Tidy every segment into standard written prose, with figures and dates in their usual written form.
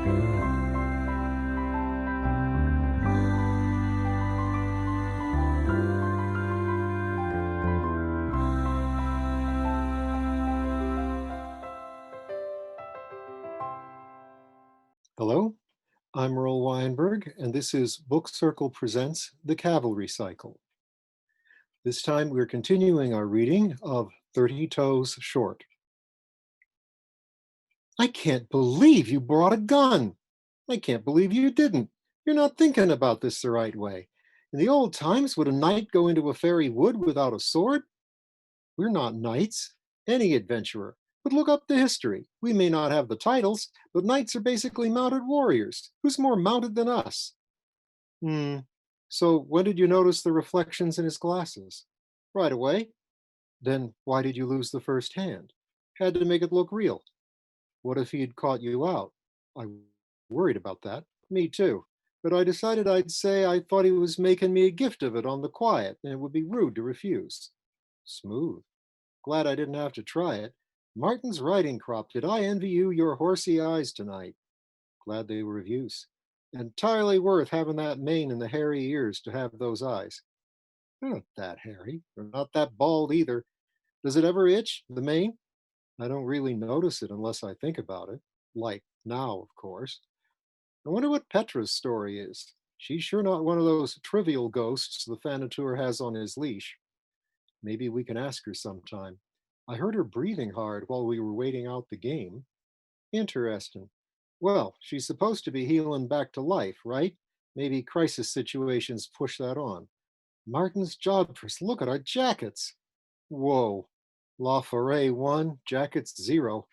Hello, I'm Merle Weinberg, and this is Book Circle Presents The Cavalry Cycle. This time we're continuing our reading of 30 Toes Short. I can't believe you brought a gun. I can't believe you didn't. You're not thinking about this the right way. In the old times, would a knight go into a fairy wood without a sword? We're not knights. Any adventurer. But look up the history. We may not have the titles, but knights are basically mounted warriors. Who's more mounted than us? Hmm. So when did you notice the reflections in his glasses? Right away. Then why did you lose the first hand? Had to make it look real. What if he'd caught you out? I worried about that. Me too. But I decided I'd say I thought he was making me a gift of it on the quiet, and it would be rude to refuse. Smooth. Glad I didn't have to try it. Martin's riding crop, did I envy you your horsey eyes tonight? Glad they were of use. Entirely worth having that mane and the hairy ears to have those eyes. They're not that hairy. They're not that bald either. Does it ever itch, the mane? I don't really notice it unless I think about it. Like now, of course. I wonder what Petra's story is. She's sure not one of those trivial ghosts the Thanator has on his leash. Maybe we can ask her sometime. I heard her breathing hard while we were waiting out the game. Interesting. Well, she's supposed to be healing back to life, right? Maybe crisis situations push that on. Martin's Jodhpurs, look at our jackets. Whoa. La Forêt 1, jackets 0.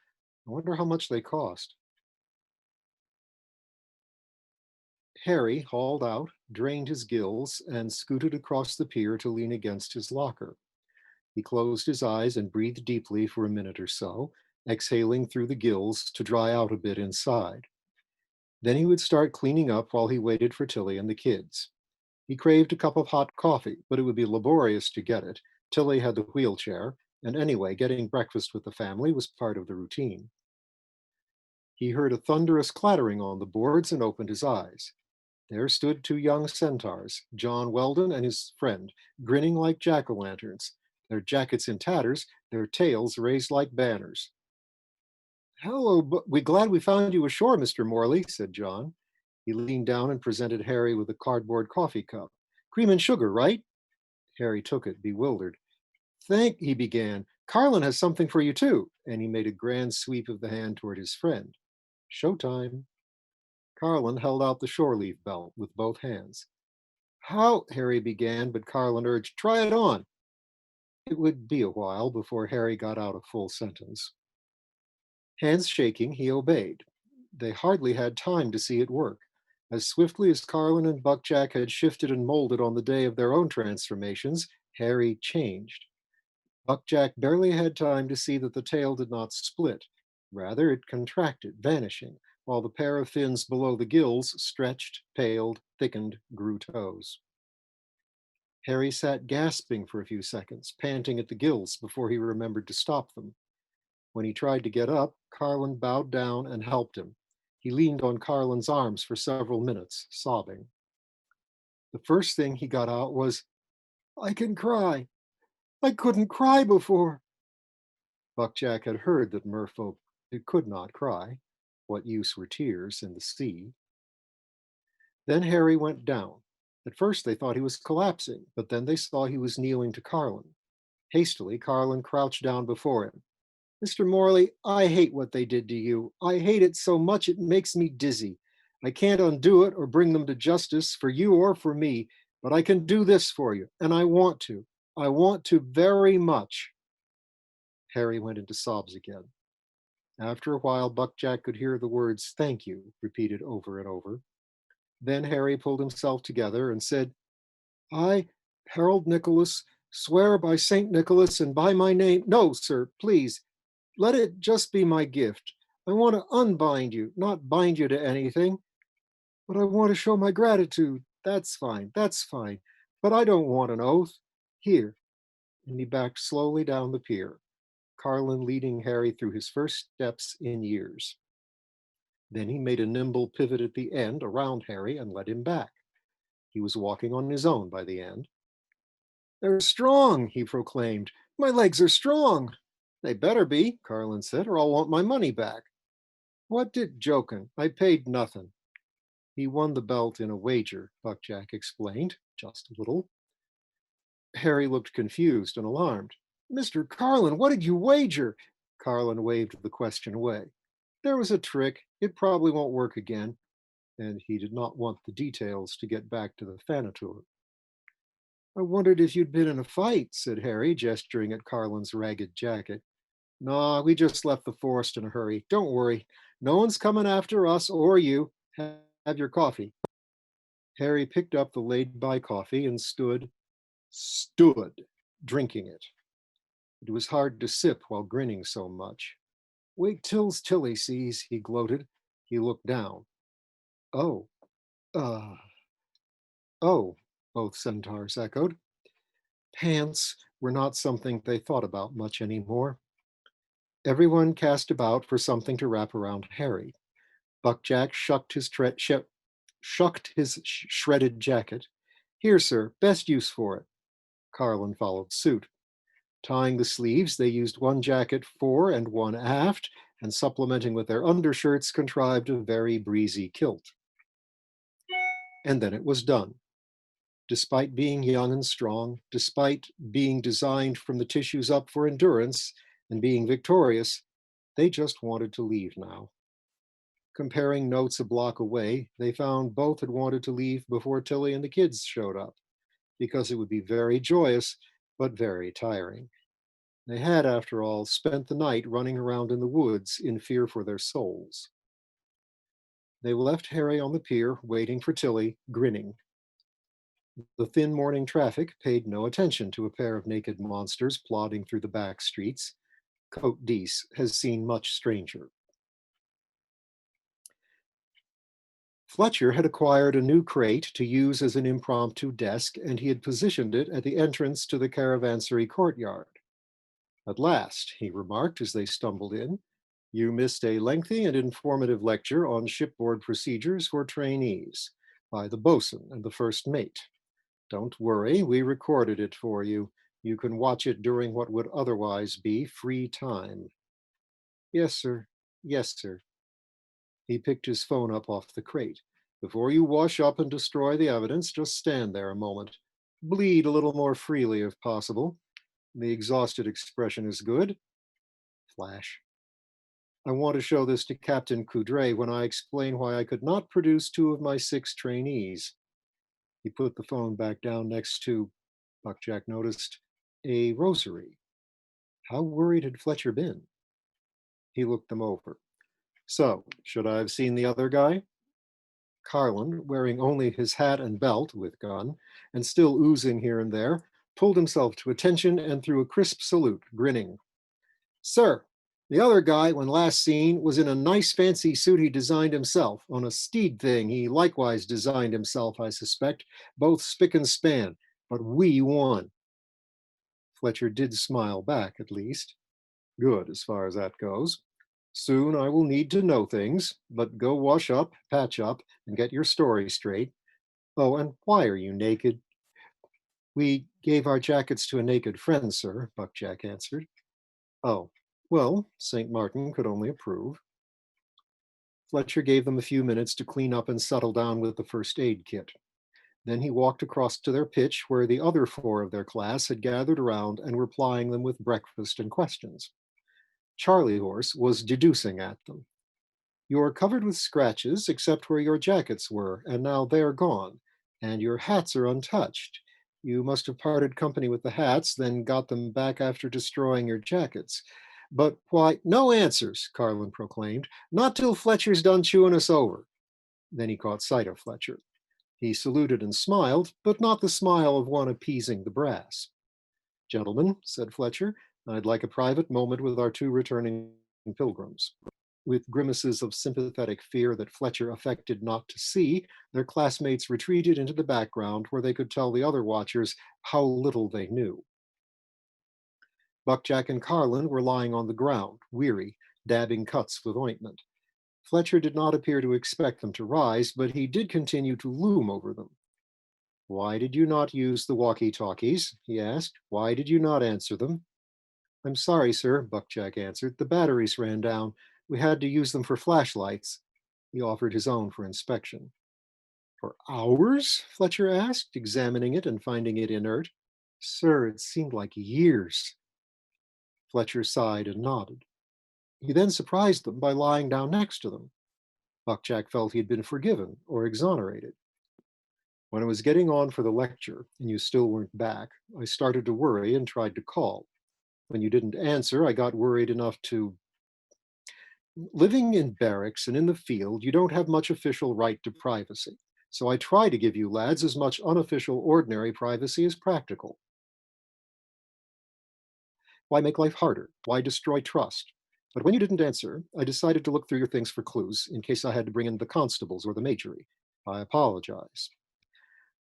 I wonder how much they cost. Harry hauled out, drained his gills, and scooted across the pier to lean against his locker. He closed his eyes and breathed deeply for a minute or so, exhaling through the gills to dry out a bit inside. Then he would start cleaning up while he waited for Tilly and the kids. He craved a cup of hot coffee, but it would be laborious to get it. Tilly had the wheelchair, and anyway, getting breakfast with the family was part of the routine. He heard a thunderous clattering on the boards and opened his eyes. There stood two young centaurs, John Weldon and his friend, grinning like jack-o'-lanterns, their jackets in tatters, their tails raised like banners. Hello, we glad we found you ashore, Mr. Morley, said John. He leaned down and presented Harry with a cardboard coffee cup. Cream and sugar, right? Harry took it, bewildered. He began. Carlin has something for you, too. And he made a grand sweep of the hand toward his friend. Showtime. Carlin held out the shore leaf belt with both hands. How? Harry began, but Carlin urged, try it on. It would be a while before Harry got out a full sentence. Hands shaking, he obeyed. They hardly had time to see it work. As swiftly as Carlin and Buckjack had shifted and molded on the day of their own transformations, Harry changed. Buckjack barely had time to see that the tail did not split. Rather, it contracted, vanishing, while the pair of fins below the gills stretched, paled, thickened, grew toes. Harry sat gasping for a few seconds, panting at the gills before he remembered to stop them. When he tried to get up, Carlin bowed down and helped him. He leaned on Carlin's arms for several minutes, sobbing. The first thing he got out was, I can cry. I couldn't cry before. Buckjack had heard that merfolk could not cry. What use were tears in the sea? Then Harry went down. At first they thought he was collapsing, but then they saw he was kneeling to Carlin. Hastily, Carlin crouched down before him. Mr. Morley, I hate what they did to you. I hate it so much it makes me dizzy. I can't undo it or bring them to justice for you or for me, but I can do this for you, and I want to. I want to very much. Harry went into sobs again. After a while, Buckjack could hear the words, thank you, repeated over and over. Then Harry pulled himself together and said, I, Harold Nicholas, swear by St. Nicholas and by my name. No, sir, please, let it just be my gift. I want to unbind you, not bind you to anything. But I want to show my gratitude. That's fine, that's fine. But I don't want an oath. Here. And he backed slowly down the pier, Carlin leading Harry through his first steps in years. Then he made a nimble pivot at the end around Harry and led him back. He was walking on his own by the end. "They're strong," he proclaimed. "My legs are strong." "They better be," Carlin said, "or I'll want my money back." "What did jokin'? I paid nothing." "He won the belt in a wager," Buckjack explained, just a little. Harry looked confused and alarmed. "Mr. Carlin, what did you wager?" Carlin waved the question away. "There was a trick. It probably won't work again." And he did not want the details to get back to the Thanator. "I wondered if you'd been in a fight," said Harry, gesturing at Carlin's ragged jacket. "Nah, we just left the forest in a hurry. Don't worry. No one's coming after us or you. Have your coffee." Harry picked up the laid-by coffee and stood, drinking it. It was hard to sip while grinning so much. "Wait till Tilly sees," he gloated. He looked down. "Oh, uh, oh," both centaurs echoed. Pants were not something they thought about much anymore. Everyone cast about for something to wrap around Harry. Buckjack shucked his shredded jacket. "Here, sir, best use for it." Carlin followed suit. Tying the sleeves, they used one jacket fore and one aft, and supplementing with their undershirts, contrived a very breezy kilt. And then it was done. Despite being young and strong, despite being designed from the tissues up for endurance and being victorious, they just wanted to leave now. Comparing notes a block away, they found both had wanted to leave before Tilly and the kids showed up, because it would be very joyous, but very tiring. They had, after all, spent the night running around in the woods in fear for their souls. They left Harry on the pier, waiting for Tilly, grinning. The thin morning traffic paid no attention to a pair of naked monsters plodding through the back streets. Cote Dice has seen much stranger. Fletcher had acquired a new crate to use as an impromptu desk, and he had positioned it at the entrance to the caravansary courtyard. "At last," he remarked as they stumbled in, "you missed a lengthy and informative lecture on shipboard procedures for trainees by the boatswain and the first mate. Don't worry, we recorded it for you. You can watch it during what would otherwise be free time." "Yes, sir. Yes, sir." He picked his phone up off the crate. "Before you wash up and destroy the evidence, just stand there a moment. Bleed a little more freely if possible. The exhausted expression is good." Flash. "I want to show this to Captain Coudray when I explain why I could not produce two of my 6 trainees." He put the phone back down next to, Buckjack noticed, a rosary. How worried had Fletcher been? He looked them over. "So, should I have seen the other guy?" Carlin, wearing only his hat and belt with gun, and still oozing here and there, pulled himself to attention and threw a crisp salute, grinning. "Sir, the other guy, when last seen, was in a nice fancy suit he designed himself, on a steed thing he likewise designed himself, I suspect, both spick and span, but we won." Fletcher did smile back, at least. "Good, as far as that goes. Soon I will need to know things, but go wash up, patch up, and get your story straight. Oh, and why are you naked?" "We gave our jackets to a naked friend, sir," Buckjack answered. "Oh, well, St. Martin could only approve." Fletcher gave them a few minutes to clean up and settle down with the first aid kit. Then he walked across to their pitch where the other 4 of their class had gathered around and were plying them with breakfast and questions. Charlie Horse was deducing at them. "You're covered with scratches except where your jackets were, and now they're gone. And your hats are untouched. You must have parted company with the hats, then got them back after destroying your jackets. But why, no answers," Carlin proclaimed. "Not till Fletcher's done chewing us over." Then he caught sight of Fletcher. He saluted and smiled, but not the smile of one appeasing the brass. "Gentlemen," said Fletcher, "I'd like a private moment with our 2 returning pilgrims." With grimaces of sympathetic fear that Fletcher affected not to see, their classmates retreated into the background where they could tell the other watchers how little they knew. Buckjack and Carlin were lying on the ground, weary, dabbing cuts with ointment. Fletcher did not appear to expect them to rise, but he did continue to loom over them. Why did you not use the walkie-talkies? He asked. Why did you not answer them? I'm sorry, sir, Buckjack answered. The batteries ran down. We had to use them for flashlights. He offered his own for inspection. For hours? Fletcher asked, examining it and finding it inert. Sir, it seemed like years. Fletcher sighed and nodded. He then surprised them by lying down next to them. Buckjack felt he had been forgiven or exonerated. When I was getting on for the lecture and you still weren't back, I started to worry and tried to call. When you didn't answer, I got worried enough to. Living in barracks and in the field, you don't have much official right to privacy. So I try to give you lads as much unofficial, ordinary privacy as practical. Why make life harder? Why destroy trust? But when you didn't answer, I decided to look through your things for clues in case I had to bring in the constables or the majory. I apologize.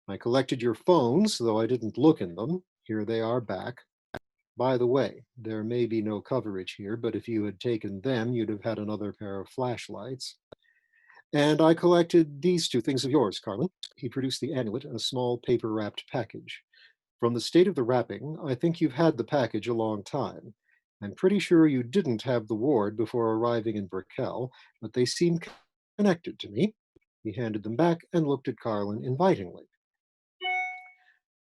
I collected your phones, though I didn't look in them. Here they are back. By the way, there may be no coverage here, but if you had taken them, you'd have had another pair of flashlights. And I collected these two things of yours, Carlin. He produced the amulet and a small paper wrapped package. From the state of the wrapping, I think you've had the package a long time. I'm pretty sure you didn't have the ward before arriving in Brickell, but they seem connected to me. He handed them back and looked at Carlin invitingly.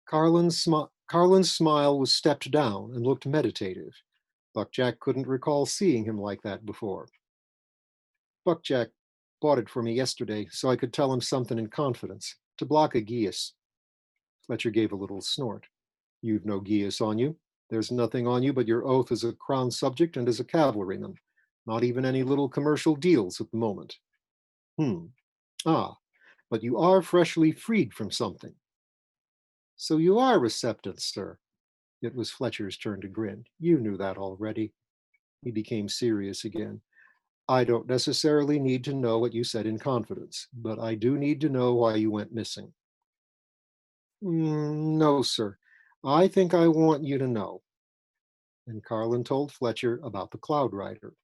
Carlin's smile was stepped down and looked meditative. Buckjack couldn't recall seeing him like that before. Buckjack bought it for me yesterday so I could tell him something in confidence, to block a geas. Fletcher gave a little snort. You've no geas on you. There's nothing on you but your oath as a crown subject and as a cavalryman. Not even any little commercial deals at the moment. Hmm. Ah, but you are freshly freed from something. So you are receptant, sir. It was Fletcher's turn to grin. You knew that already. He became serious again. I don't necessarily need to know what you said in confidence, but I do need to know why you went missing. No, sir. I think I want you to know. And Carlin told Fletcher about the Cloud Rider.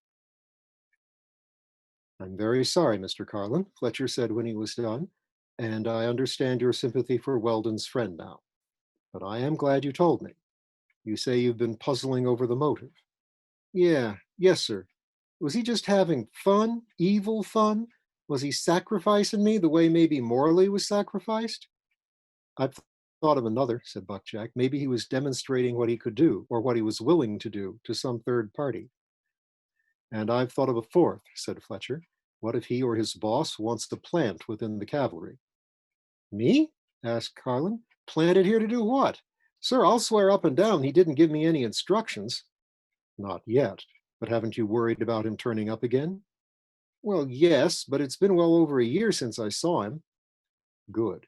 I'm very sorry, Mr. Carlin, Fletcher said when he was done, and I understand your sympathy for Weldon's friend now. But I am glad you told me. You say you've been puzzling over the motive. Yes, sir. Was he just having fun, evil fun? Was he sacrificing me the way maybe Morley was sacrificed? I've thought of another, said Buckjack. Maybe he was demonstrating what he could do, or what he was willing to do, to some third party. And I've thought of a fourth, said Fletcher. What if he or his boss wants to plant within the cavalry? Me? Asked Carlin. Planted here to do what? Sir, I'll swear up and down he didn't give me any instructions. Not yet. But haven't you worried about him turning up again? Well, yes, but it's been well over a year since I saw him. Good.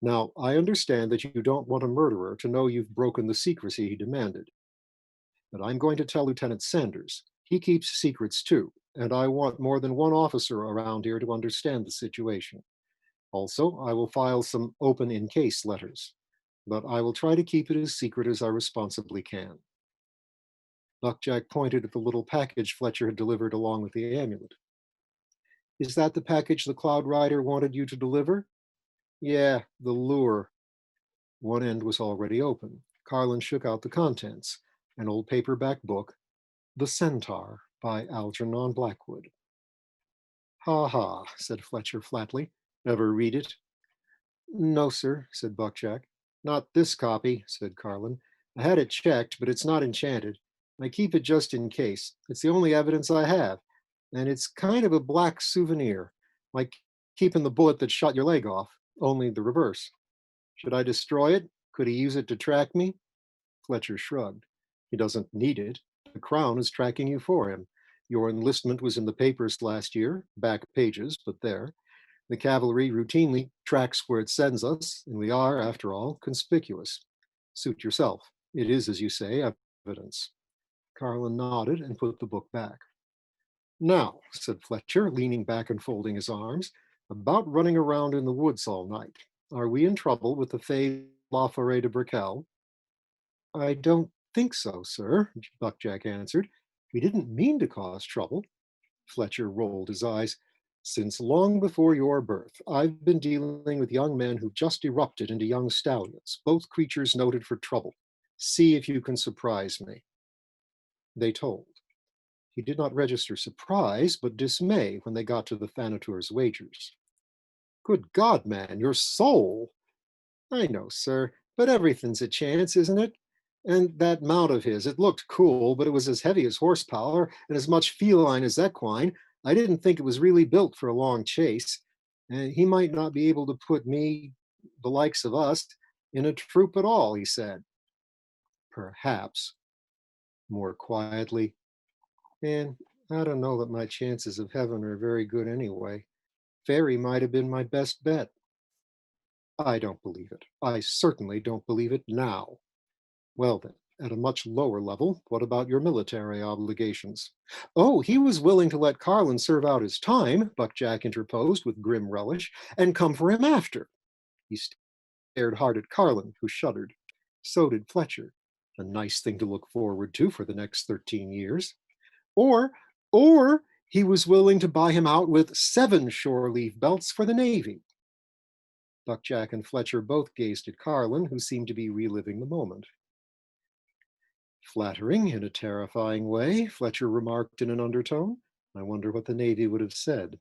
Now, I understand that you don't want a murderer to know you've broken the secrecy he demanded. But I'm going to tell Lieutenant Sanders. He keeps secrets too, and I want more than one officer around here to understand the situation. Also, I will file some open in case letters, but I will try to keep it as secret as I responsibly can. Buckjack pointed at the little package Fletcher had delivered along with the amulet. Is that the package the Cloud Rider wanted you to deliver? Yeah, the lure. One end was already open. Carlin shook out the contents, an old paperback book, The Centaur by Algernon Blackwood. Ha ha, said Fletcher flatly. Ever read it? No, sir, said Buckjack. Not this copy, said Carlin. I had it checked, but it's not enchanted. I keep it just in case. It's the only evidence I have, and it's kind of a black souvenir, like keeping the bullet that shot your leg off, only the reverse. Should I destroy it? Could he use it to track me? Fletcher shrugged. He doesn't need it. The Crown is tracking you for him. Your enlistment was in the papers last year, back pages, but there. The cavalry routinely tracks where it sends us, and we are, after all, conspicuous. Suit yourself. It is, as you say, evidence. Carlin nodded and put the book back. Now, said Fletcher, leaning back and folding his arms, about running around in the woods all night. Are we in trouble with the Fay La Forêt de Brickell? I don't think so, sir, Buckjack answered. We didn't mean to cause trouble. Fletcher rolled his eyes. Since long before your birth, I've been dealing with young men who've just erupted into young stallions, both creatures noted for trouble. See if you can surprise me. They told. He did not register surprise, but dismay when they got to the Thanator's wagers. Good God, man, your soul! I know, sir, but everything's a chance, isn't it? And that mount of his, it looked cool, but it was as heavy as horsepower and as much feline as equine. I didn't think it was really built for a long chase. And he might not be able to put me, the likes of us, in a troop at all, he said. Perhaps, more quietly. And I don't know that my chances of heaven are very good anyway. Fairy might have been my best bet. I don't believe it. I certainly don't believe it now. Well, then, at a much lower level, what about your military obligations? Oh, he was willing to let Carlin serve out his time, Buckjack interposed with grim relish, and come for him after. He stared hard at Carlin, who shuddered. So did Fletcher. A nice thing to look forward to for the next 13 years. Or, or he was willing to buy him out with 7 shore leave belts for the Navy. Buckjack and Fletcher both gazed at Carlin, who seemed to be reliving the moment. Flattering in a terrifying way, Fletcher remarked in an undertone. I wonder what the Navy would have said.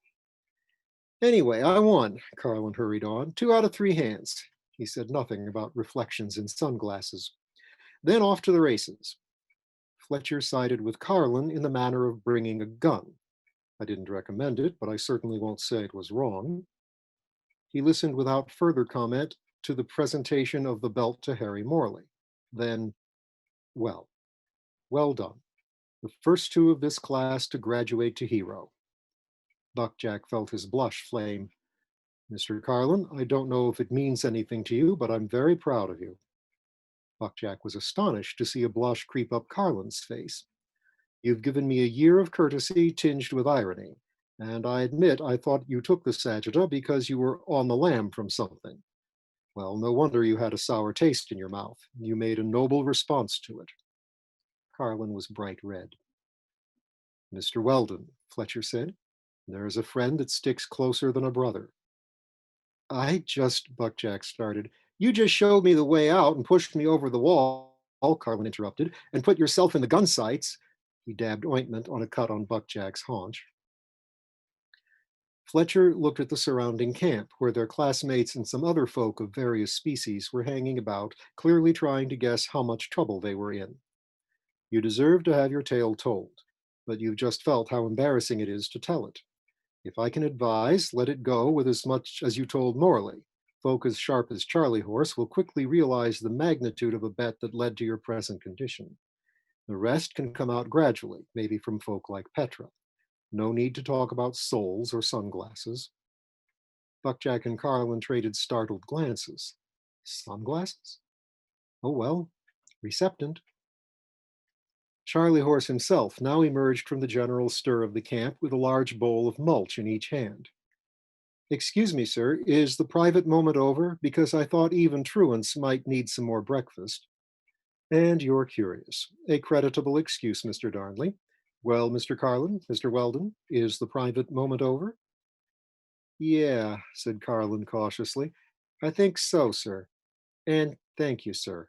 Anyway, I won, Carlin hurried on. 2 out of 3 hands. He said nothing about reflections in sunglasses. Then off to the races. Fletcher sided with Carlin in the matter of bringing a gun. I didn't recommend it, but I certainly won't say it was wrong. He listened without further comment to the presentation of the belt to Harry Morley. Then, well, well done. The first 2 of this class to graduate to hero. Buckjack felt his blush flame. Mr. Carlin, I don't know if it means anything to you, but I'm very proud of you. Buckjack was astonished to see a blush creep up Carlin's face. You've given me a year of courtesy tinged with irony, and I admit I thought you took the Sagitta because you were on the lam from something. Well, no wonder you had a sour taste in your mouth. You made a noble response to it. Carlin was bright red. Mr. Weldon, Fletcher said, there is a friend that sticks closer than a brother. Buckjack started. You just showed me the way out and pushed me over the wall, Carlin interrupted, and put yourself in the gun sights. He dabbed ointment on a cut on Buckjack's haunch. Fletcher looked at the surrounding camp, where their classmates and some other folk of various species were hanging about, clearly trying to guess how much trouble they were in. You deserve to have your tale told, but you've just felt how embarrassing it is to tell it. If I can advise, let it go with as much as you told Morley. Folk as sharp as Charlie Horse will quickly realize the magnitude of a bet that led to your present condition. The rest can come out gradually, maybe from folk like Petra. No need to talk about souls or sunglasses. Buckjack and Carlin traded startled glances. Sunglasses? Oh well, receptant. Charlie Horse himself now emerged from the general stir of the camp with a large bowl of mulch in each hand. Excuse me, sir, is the private moment over? Because I thought even truants might need some more breakfast. And you're curious. A creditable excuse, Mr. Darnley. Well, Mr. Carlin, Mr. Weldon, is the private moment over? Yeah, said Carlin cautiously. I think so, sir. And thank you, sir.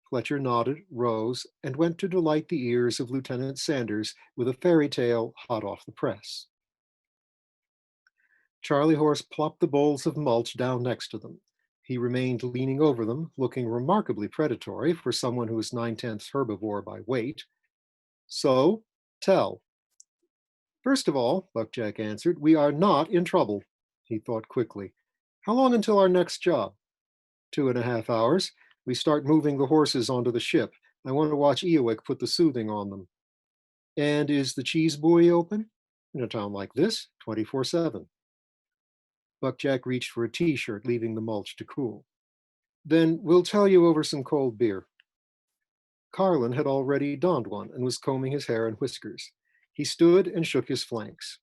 Fletcher nodded, rose, and went to delight the ears of Lieutenant Sanders with a fairy tale hot off the press. Charlie Horse plopped the bowls of mulch down next to them. He remained leaning over them, looking remarkably predatory for someone who was 9/10 herbivore by weight. So, tell. First of all, Buckjack answered, we are not in trouble. He thought quickly. How long until our next job? 2.5 hours. We start moving the horses onto the ship. I want to watch Eowick put the soothing on them. And is the cheese buoy open? In a town like this, 24/7. Buckjack reached for a t-shirt, leaving the mulch to cool. Then we'll tell you over some cold beer. Carlin had already donned one and was combing his hair and whiskers. He stood and shook his flanks.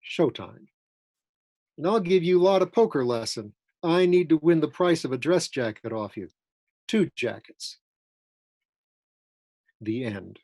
Showtime. And I'll give you a lot of poker lesson. I need to win the price of a dress jacket off you. 2 jackets. The end.